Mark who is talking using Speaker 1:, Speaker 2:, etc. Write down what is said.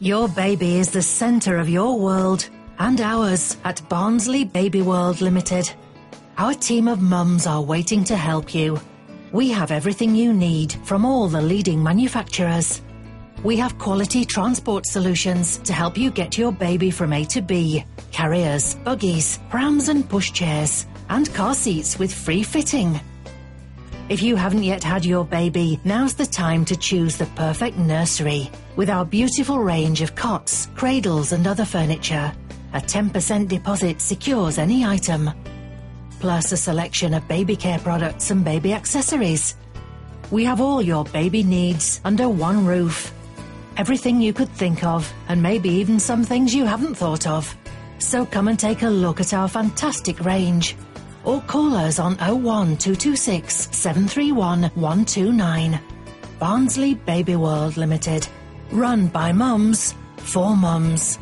Speaker 1: Your baby is the centre of your world and ours at Barnsley Baby World Limited. Our team of mums are waiting to help you. We have everything you need from all the leading manufacturers. We have quality transport solutions to help you get your baby from A to B. Carriers, buggies, prams and pushchairs, and car seats with free fitting. If you haven't yet had your baby, now's the time to choose the perfect nursery with our beautiful range of cots, cradles and other furniture. A 10% deposit secures any item, plus a selection of baby care products and baby accessories. We have all your baby needs under one roof. Everything you could think of, and maybe even some things you haven't thought of. So come and take a look at our fantastic range. Or call us on 01226 731 129. Barnsley Baby World Limited. Run by mums, for mums.